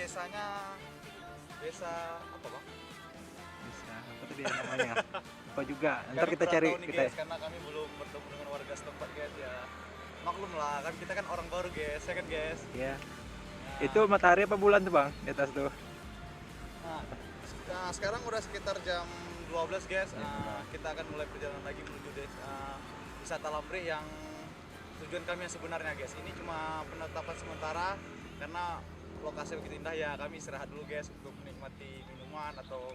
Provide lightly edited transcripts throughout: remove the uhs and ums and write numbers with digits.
desanya desa apa bang? Bisa, apa tadi namanya? Apa juga? Ntar Kami kita kurang cari tahu nih, kita. guys, karena kami belum bertemu dengan warga setempat guys ya. Maklum lah, kan kita kan orang baru guys, ya kan guys. Ya. Nah, Itu matahari apa bulan tuh bang di atas tuh? nah, sekarang udah sekitar jam 12 guys. Kita akan mulai perjalanan lagi menuju wisata Lambre yang tujuan kami yang sebenarnya guys. Ini cuma penetapan sementara karena lokasi begitu indah ya. Kami istirahat dulu guys untuk menikmati minuman atau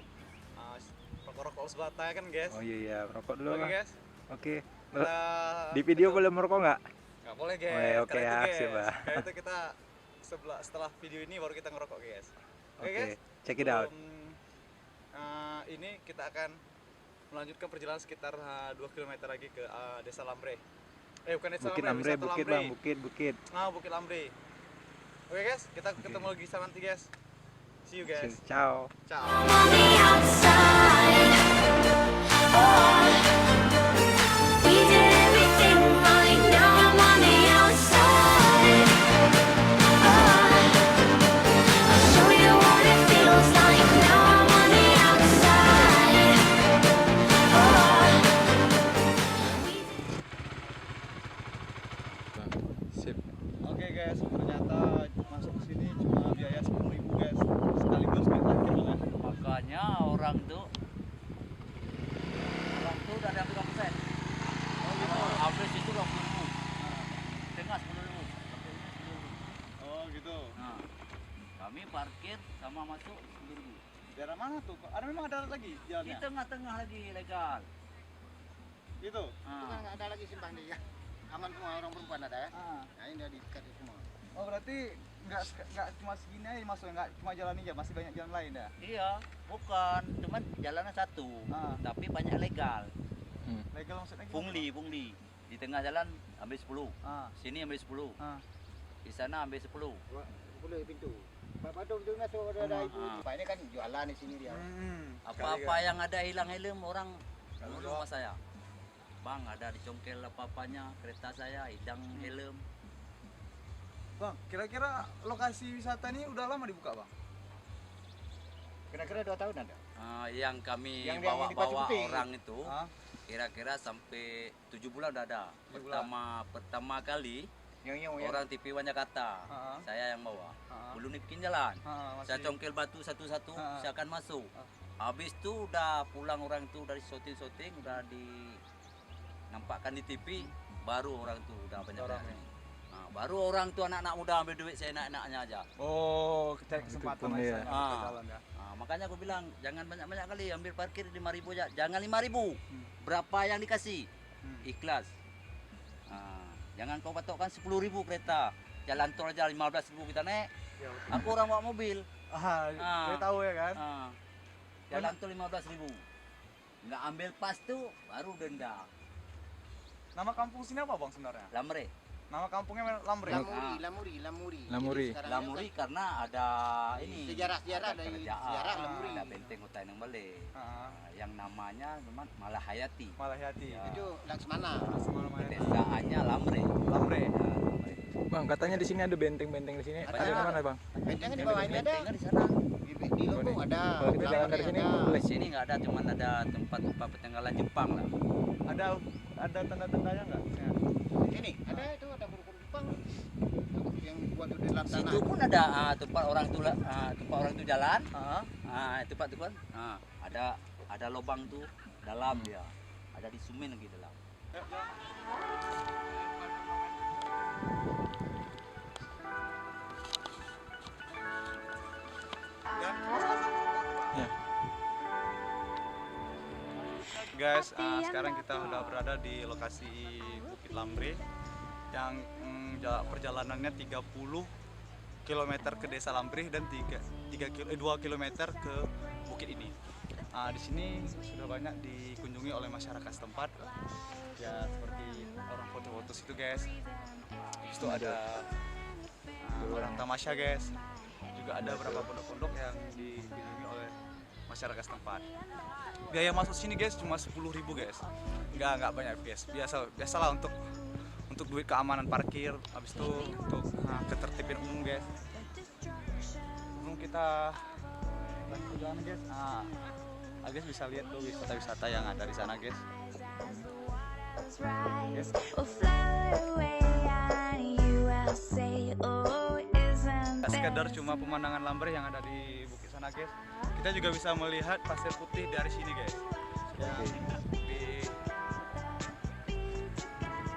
rokok-rokok sebata ya kan guys. Oh iya, merokok dulu Oke bang. guys. Oke. Kita- Di video kita- boleh merokok nggak? Nggak boleh guys. Oh, ya, oke, Karena itu, ya, guys. siap, Pak. Karena itu kita setelah video ini baru kita ngerokok guys. Oke Oke, guys. check it out. Ini kita akan melanjutkan perjalanan sekitar 2 km lagi ke Desa Lambre. Bukan Desa Bukit Lambre, Lambre, Wisata bukit Lambre. bang, bukit. Nah, Bukit Lambre. Oke guys, kita Oke. ketemu lagi sana nanti guys. See you guys. Ciao. Ciao. On the outside, oh, we did everything right. Now I'm on the outside. Oh, I'll show you what it feels like. Now I'm on the outside. Oh, Sip. Oke guys, ternyata masuk ke sini cuma biaya 10.000 guys. Sekaligus kita parkir lah. Makanya orang tuh udah ada berapa persen? Oh gitu. Average itu 20.000. Tengah 10.000. Oh gitu. Nah, kami parkir sama masuk 10.000. Daerah mana tuh? Ada memang ada lagi Di jalannya? tengah-tengah lagi legal. Gitu. Itu Nah, kan nggak ada lagi simpang nih ya. Aman semua orang perempuan ada ya. Ah. Nah ini udah diikat semua. Oh berarti nggak cuma segini aja masuknya, nggak cuma jalan aja, masih banyak jalan lain ya? iya, bukan, cuman jalannya satu, Ah. tapi banyak legal. Legal maksudnya gimana? Pungli. Di tengah jalan ambil 10. Ah. Sini ambil 10. Ah. Di sana ambil 10. Boleh pintu. Pak Badung tu masuk ada ibu. Ah. Pak ini kan jualan di sini dia. Apa-apa yang ada hilang helm orang Kalau dulu jawab. sama saya. Bang, ada dicongkel apa-apanya kereta saya hilang helm. Bang, kira-kira lokasi wisata ini udah lama dibuka bang? Kira-kira 2 tahun ada. Yang kami Yang bawa di Pacu Putih. orang itu Ah. kira-kira sampai 7 bulan udah ada. 7 bulan. Pertama kali Yang orang TV Jakarta, Ah. saya yang bawa. Ah. Belum bikin jalan. Saya Masih. congkel batu satu-satu, Ah. saya akan masuk. Ah. Habis itu udah pulang orang itu dari syuting, udah nampakkan di TV, baru orang tuh udah banyak Orang ini. Nah, baru orang tuh anak-anak muda ambil duit saya enak-enaknya aja. Oh, cari kesempatan pun aja dia. sana Ah. ke jalan ya. Nah, makanya aku bilang jangan banyak-banyak kali ambil parkir 5.000 aja. Jangan 5.000. Hmm. Berapa yang dikasih? Hmm. Ikhlas. Nah, jangan kau patokkan 10.000 kereta. Jalan tol aja 15.000 kita naik. Ya, Aku orang bawa mobil. Ah, Ah. dia tahu ya kan? Nah, jalan tol 15.000. Nggak ambil pas tuh baru denda. Nama kampung sini apa bang sebenarnya? Lamre. Nama kampungnya Lambre. Lamuri. Lamuri. Jadi sekarang Lamuri ini karena ada ini. Sejarah-sejarah ada dari kerajaan, sejarah Lamuri. ada benteng Hutan yang Bale. Ah. Yang namanya memang Malahayati. Malahyati. Ya. kan itu Laksmana. Semana-mana. Desaannya Lamre. Lambre. Ya, Lamre. Bang, katanya di sini ada benteng-benteng di sini. Ada. Ada di mana bang? Bentengnya di bawah ini ada. Bentengnya di sana. Di Lombok ada. Kalau kita jalan dari sini ada. boleh. Di sini nggak ada, cuman ada tempat-tempat peninggalan Jepang lah. Ada tanda-tandanya nggak? Sini ada itu ada huruf Jepang yang buat di dalam tanah. Situ pun ada tempat orang tuh jalan. Ah. Tempat itu kan. Ada lubang tuh dalam dia. Ada di Sumen lagi dalam. Ya. Guys, sekarang kita udah berada di lokasi Bukit Lambre yang perjalanannya 30 km ke Desa Lambre dan 2 km ke bukit ini. Di sini sudah banyak dikunjungi oleh masyarakat setempat. Ya seperti orang foto-foto situ guys. Habis itu ada orang tamasya guys. Juga ada beberapa pondok-pondok yang dikunjungi oleh masyarakat setempat. Biaya masuk sini guys cuma 10.000 guys. Enggak banyak guys. Biasalah untuk duit keamanan parkir, habis itu untuk ketertiban umum guys. kita lanjut perjalanan guys. Guys bisa lihat tuh wisata-wisata yang ada di sana guys. Yes. We'll fly away and you will say, oh, isn't Nggak this sekedar cuma pemandangan Lambreh yang ada di bukit sana guys. Kita juga bisa melihat pasir putih dari sini guys.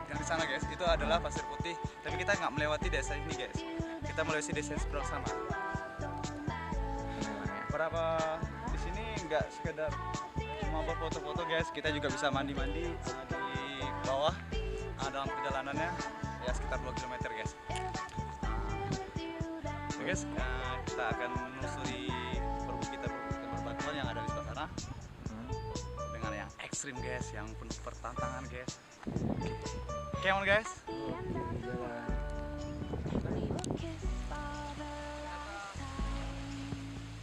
Yang di sana guys, itu adalah pasir putih. Tapi kita nggak melewati desa ini guys. Kita melewati desa yang seberang sana. Berapa di sini nggak sekedar cuma berfoto-foto guys, kita juga bisa mandi-mandi di bawah dalam perjalanannya ya sekitar 2 km guys. Oke guys, kita akan menelusuri perbukitan berbatuan yang ada di sebelah sana dengan yang ekstrim guys, yang penuh pertantangan guys. Oke on guys.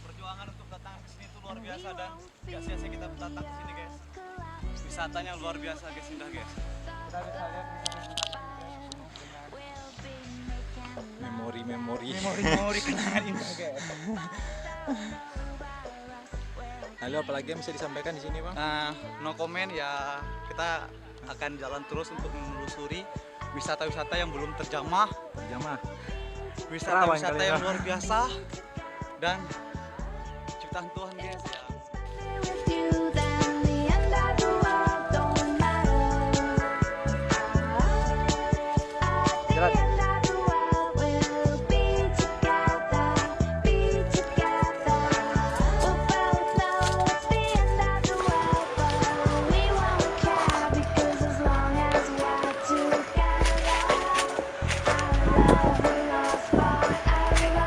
Perjuangan untuk datang ke sini itu luar biasa dan nggak sia-sia kita datang ke sini guys. Wisatanya luar biasa guys, indah guys. Kita bisa lihat memori kenangan indah guys. Lalu apalagi yang bisa disampaikan di sini bang? No comment ya, kita akan jalan terus untuk menelusuri wisata-wisata yang belum terjamah, wisata-wisata yang luar biasa dan ciptaan Tuhan guys ya. with you, then the end of the world don't matter. At the end of the world, we'll be together, be together. We'll fall in love, it's the end of the world, but we won't care because as long as we're together, our love will last forever.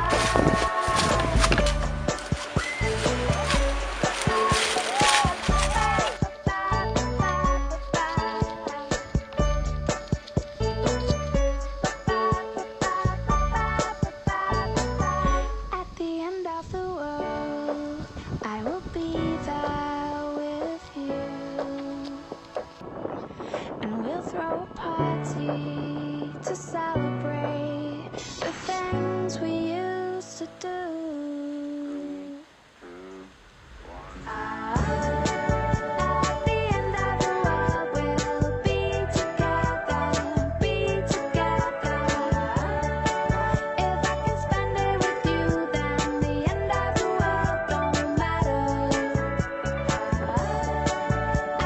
At the end of the world, I will be there with you, and we'll throw a party to celebrate the things we used to do. At the end of the world, we'll be together, be together. If I can spend it with you, then the end of the world don't matter.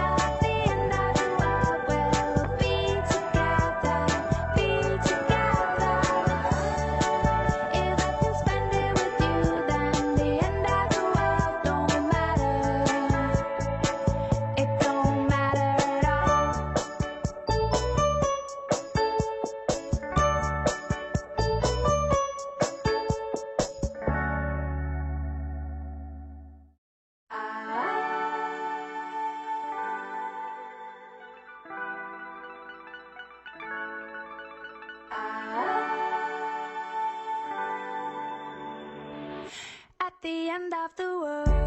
At the end of the world, we'll be together, be together. If I can spend it with you, then the end of the world don't matter. It don't matter at all. At the end of the world.